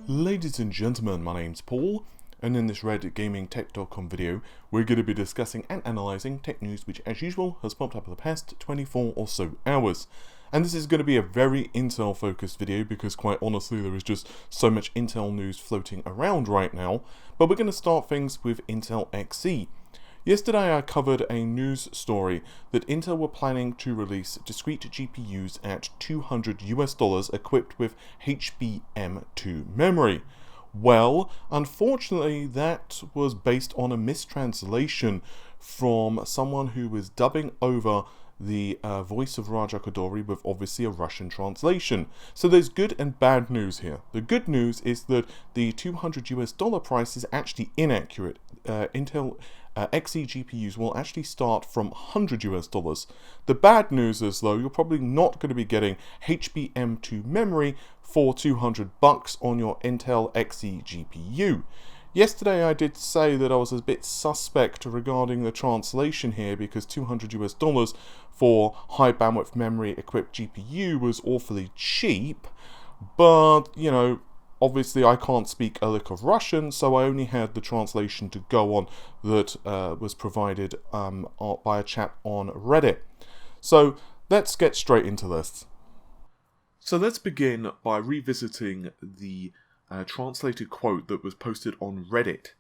Ladies and gentlemen, my name's Paul, and in this RedGamingTech.com video, we're going to be discussing and analysing tech news which, as usual, has popped up in the past 24 or so hours. And this is going to be a very Intel-focused video because, quite honestly, there is just so much Intel news floating around right now. But we're going to start things with Intel Xe. Yesterday I covered a news story that Intel were planning to release discrete GPUs at $200 equipped with HBM2 memory. Well, unfortunately that was based on a mistranslation from someone who was dubbing over the voice of Raja Koduri with obviously a Russian translation. So there's good and bad news here. The good news is that the $200 price is actually inaccurate. Intel Xe GPUs will actually start from $100. The bad news is, though, you're probably not going to be getting HBM2 memory for $200 on your Intel Xe GPU. Yesterday I did say that I was a bit suspect regarding the translation here because $200 for high bandwidth memory equipped GPU was awfully cheap, but you know, obviously I can't speak a lick of Russian, so I only had the translation to go on that was provided by a chap on Reddit. So let's get straight into this. So let's begin by revisiting the translated quote that was posted on Reddit.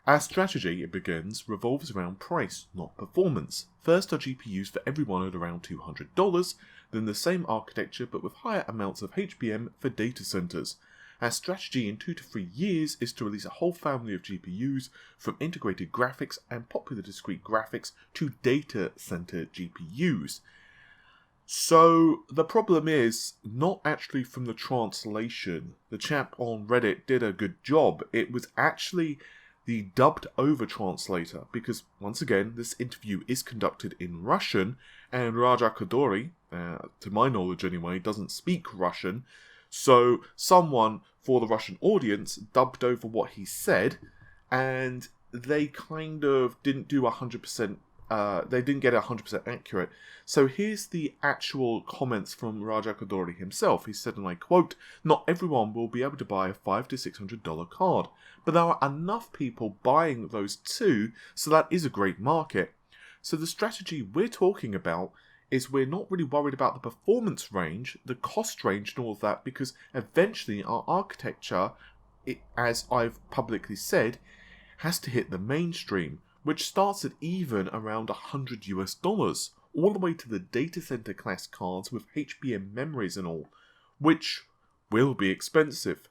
Our strategy, it begins, revolves around price, not performance. First are GPUs for everyone at around $200, then the same architecture but with higher amounts of HBM for data centers. Our strategy in 2 to 3 years is to release a whole family of GPUs from integrated graphics and popular discrete graphics to data center GPUs. So the problem is not actually from the translation. The chap on Reddit did a good job. It was actually the dubbed over translator because, once again, this interview is conducted in Russian and Raja Koduri, to my knowledge anyway, doesn't speak Russian. So someone for the Russian audience dubbed over what he said, and they kind of didn't do 100%. They didn't get 100% accurate. So here's the actual comments from Raja Koduri himself. He said, and I quote, "Not everyone will be able to buy a $500 to $600 card, but there are enough people buying those too, so that is a great market." So the strategy we're talking about is we're not really worried about the performance range, the cost range and all of that, because eventually our architecture, as I've publicly said, has to hit the mainstream, which starts at even around $100, all the way to the data center class cards with HBM memories and all, which will be expensive.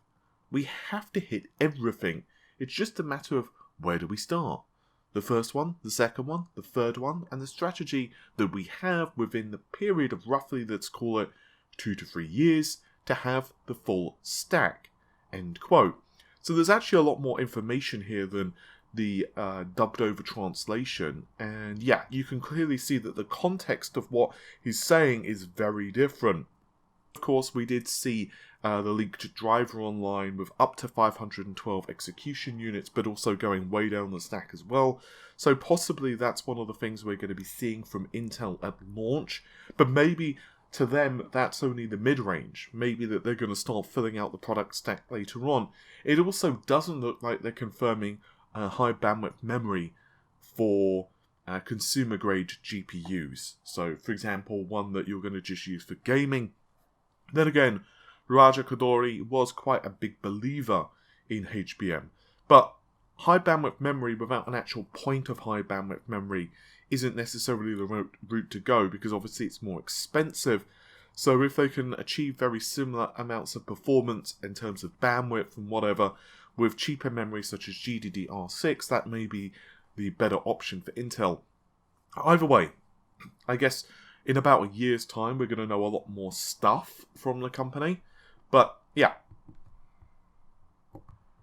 We have to hit everything. It's just a matter of where do we start? The first one, the second one, the third one, and the strategy that we have within the period of roughly, let's call it 2 to 3 years, to have the full stack. End quote. So there's actually a lot more information here than the dubbed over translation, and yeah, you can clearly see that the context of what he's saying is very different. Of course, we did see the leaked driver online with up to 512 execution units, but also going way down the stack as well. So possibly that's one of the things we're going to be seeing from Intel at launch, but maybe to them that's only the mid-range. Maybe that they're going to start filling out the product stack later on. It also doesn't look like they're confirming high bandwidth memory for consumer grade GPUs. So for example, one that you're going to just use for gaming. Then again, Raja Koduri was quite a big believer in HBM, but high bandwidth memory without an actual point of high bandwidth memory isn't necessarily the route to go, because obviously it's more expensive. So if they can achieve very similar amounts of performance in terms of bandwidth and whatever with cheaper memory such as GDDR6, that may be the better option for Intel. Either way, I guess in about a year's time we're going to know a lot more stuff from the company. But yeah.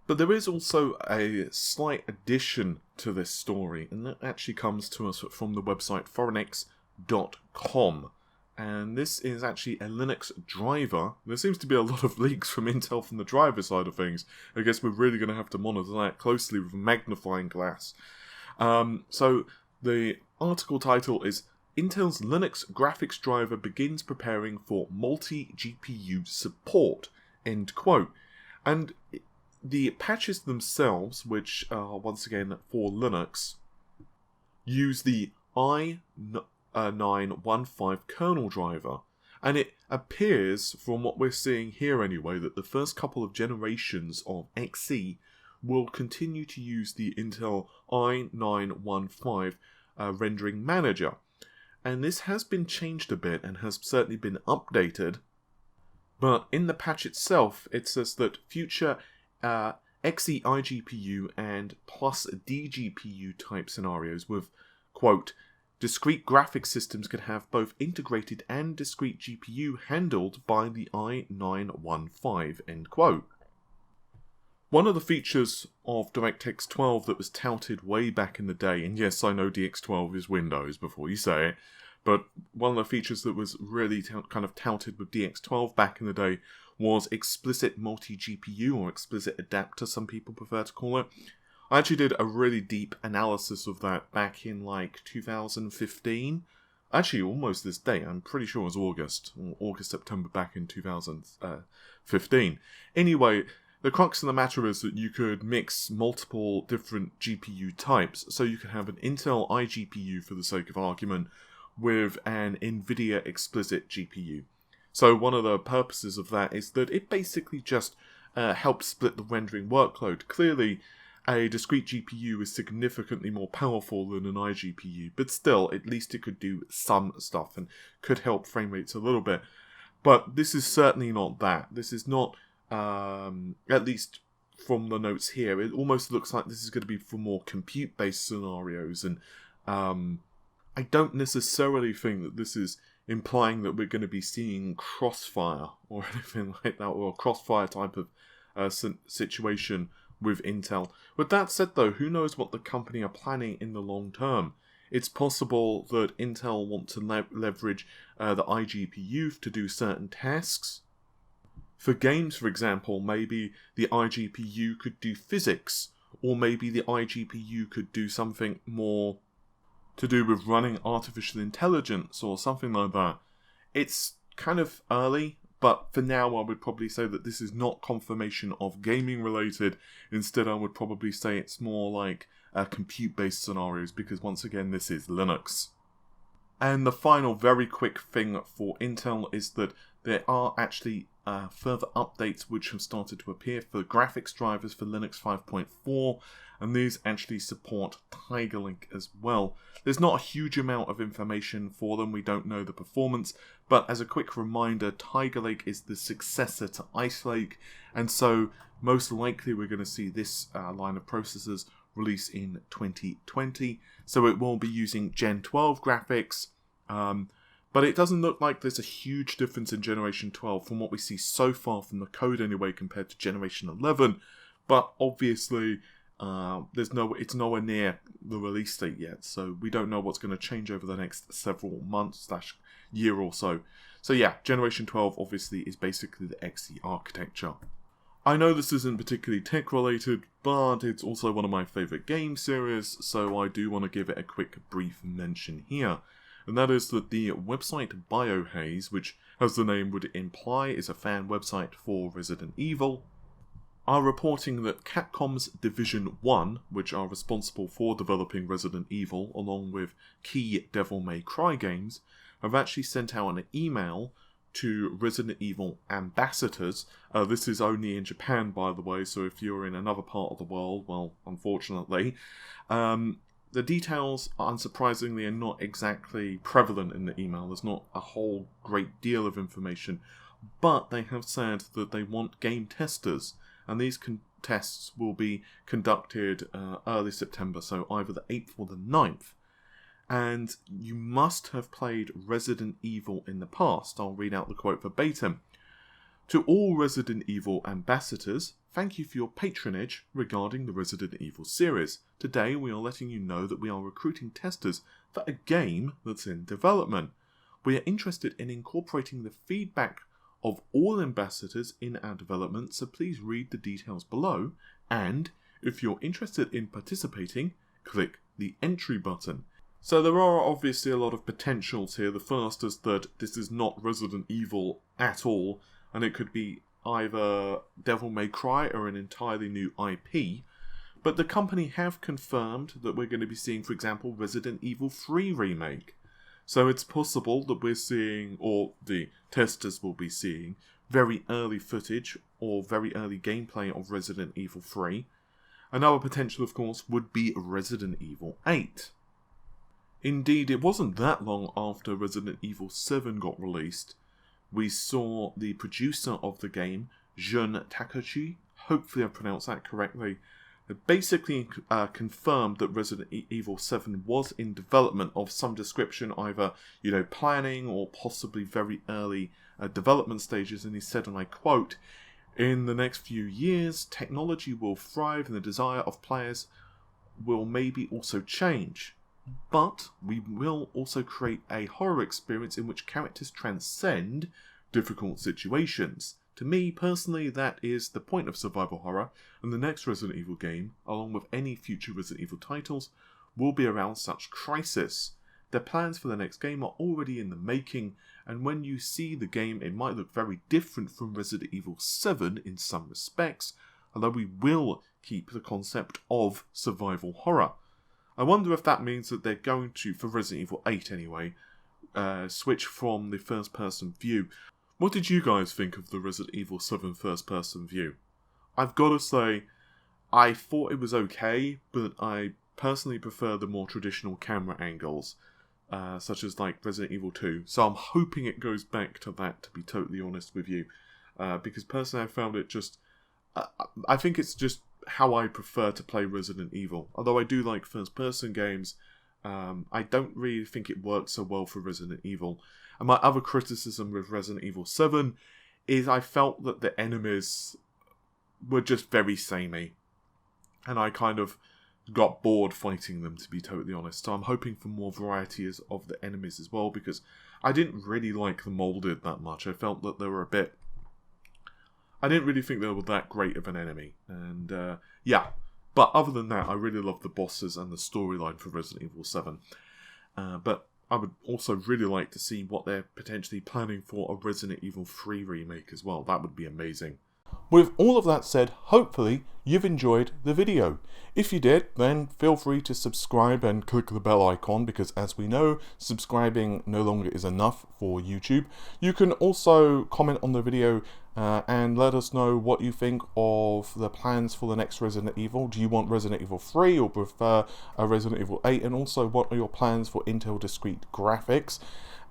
But there is also a slight addition to this story, and that actually comes to us from the website foreignex.com. And this is actually a Linux driver. There seems to be a lot of leaks from Intel from the driver side of things. I guess we're really going to have to monitor that closely with a magnifying glass. So the article title is Intel's Linux graphics driver begins preparing for multi-GPU support. End quote. And the patches themselves, which are once again for Linux, use the i915 kernel driver. And it appears, from what we're seeing here anyway, that the first couple of generations of XE will continue to use the Intel i915 rendering manager. And this has been changed a bit and has certainly been updated. But in the patch itself, it says that future XE iGPU and plus DGPU type scenarios with, quote, discrete graphics systems can have both integrated and discrete GPU handled by the i915, end quote. One of the features of DirectX 12 that was touted way back in the day, and yes, I know DX12 is Windows before you say it, but one of the features that was really kind of touted with DX12 back in the day was explicit multi-GPU, or explicit adapter, some people prefer to call it. I actually did a really deep analysis of that back in like 2015. Actually, almost this day. I'm pretty sure it was August, September back in 2015. Anyway, the crux of the matter is that you could mix multiple different GPU types. So you could have an Intel iGPU, for the sake of argument, with an NVIDIA explicit GPU. So one of the purposes of that is that it basically just helps split the rendering workload. Clearly, a discrete GPU is significantly more powerful than an iGPU, but still, at least it could do some stuff and could help frame rates a little bit. But this is certainly not that. This is not, at least from the notes here, it almost looks like this is going to be for more compute-based scenarios, and I don't necessarily think that this is implying that we're going to be seeing Crossfire or anything like that, or a Crossfire type of situation with Intel. With that said though, who knows what the company are planning in the long term. It's possible that Intel want to leverage the iGPU to do certain tasks. For games, for example, maybe the iGPU could do physics, or maybe the iGPU could do something more to do with running artificial intelligence or something like that. It's kind of early, but for now I would probably say that this is not confirmation of gaming related. Instead, I would probably say it's more like compute-based scenarios, because once again, this is Linux. And the final very quick thing for Intel is that there are actually further updates which have started to appear for graphics drivers for Linux 5.4, and these actually support Tiger Lake as well. There's not a huge amount of information for them, we don't know the performance, but as a quick reminder, Tiger Lake is the successor to Ice Lake, and so most likely we're going to see this line of processors release in 2020, so it will be using Gen 12 graphics, but it doesn't look like there's a huge difference in Generation 12 from what we see so far from the code anyway compared to Generation 11, but obviously it's nowhere near the release date yet, so we don't know what's going to change over the next several months / year or so. So yeah, Generation 12 obviously is basically the XE architecture. I know this isn't particularly tech related, but it's also one of my favourite game series, so I do want to give it a quick brief mention here. And that is that the website Biohaze, which as the name would imply is a fan website for Resident Evil, are reporting that Capcom's Division 1, which are responsible for developing Resident Evil along with key Devil May Cry games, have actually sent out an email to Resident Evil ambassadors. This is only in Japan, by the way, so if you're in another part of the world, well, unfortunately. The details, unsurprisingly, are not exactly prevalent in the email. There's not a whole great deal of information, but they have said that they want game testers, and these tests will be conducted early September, so either the 8th or the 9th. And you must have played Resident Evil in the past. I'll read out the quote verbatim. To all Resident Evil ambassadors, thank you for your patronage regarding the Resident Evil series. Today we are letting you know that we are recruiting testers for a game that's in development. We are interested in incorporating the feedback of all ambassadors in our development, so please read the details below, and if you're interested in participating, click the entry button. So there are obviously a lot of potentials here. The first is that this is not Resident Evil at all, and it could be either Devil May Cry or an entirely new IP, but the company have confirmed that we're going to be seeing, for example, Resident Evil 3 Remake. So it's possible that we're seeing, or the testers will be seeing, very early footage or very early gameplay of Resident Evil 3. Another potential, of course, would be Resident Evil 8. Indeed, it wasn't that long after Resident Evil 7 got released, we saw the producer of the game, Jun Takachi, hopefully I pronounced that correctly, basically confirmed that Resident Evil 7 was in development of some description, either, planning or possibly very early development stages, and he said, and I quote, "In the next few years, technology will thrive and the desire of players will maybe also change. But we will also create a horror experience in which characters transcend difficult situations. To me, personally, that is the point of survival horror, and the next Resident Evil game, along with any future Resident Evil titles, will be around such crisis. Their plans for the next game are already in the making, and when you see the game, it might look very different from Resident Evil 7 in some respects, although we will keep the concept of survival horror. I wonder if that means that they're going to, for Resident Evil 8 anyway, switch from the first-person view. What did you guys think of the Resident Evil 7 first-person view? I've got to say, I thought it was okay, but I personally prefer the more traditional camera angles, such as like Resident Evil 2. So I'm hoping it goes back to that, to be totally honest with you. Because personally I found it just... I think it's just how I prefer to play Resident Evil. Although I do like first-person games, I don't really think it works so well for Resident Evil. And my other criticism with Resident Evil 7 is I felt that the enemies were just very samey. And I kind of got bored fighting them, to be totally honest. So I'm hoping for more variety of the enemies as well, because I didn't really like the Molded that much. I felt that they were a bit... I didn't really think they were that great of an enemy. And, yeah. But other than that, I really love the bosses and the storyline for Resident Evil 7. But I would also really like to see what they're potentially planning for a Resident Evil 3 remake as well. That would be amazing. With all of that said, hopefully you've enjoyed the video. If you did, then feel free to subscribe and click the bell icon, because as we know, subscribing no longer is enough for YouTube. You can also comment on the video and let us know what you think of the plans for the next Resident Evil. Do you want Resident Evil 3 or prefer a Resident Evil 8? And also, what are your plans for Intel discrete graphics?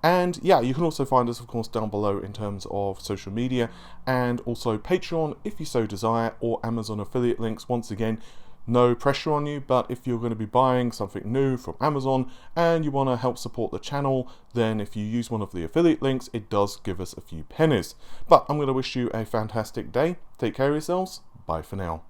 And yeah, you can also find us, of course, down below in terms of social media and also Patreon if you so desire, or Amazon affiliate links. Once again, no pressure on you, but if you're going to be buying something new from Amazon and you want to help support the channel, then if you use one of the affiliate links, it does give us a few pennies. But I'm going to wish you a fantastic day. Take care of yourselves. Bye for now.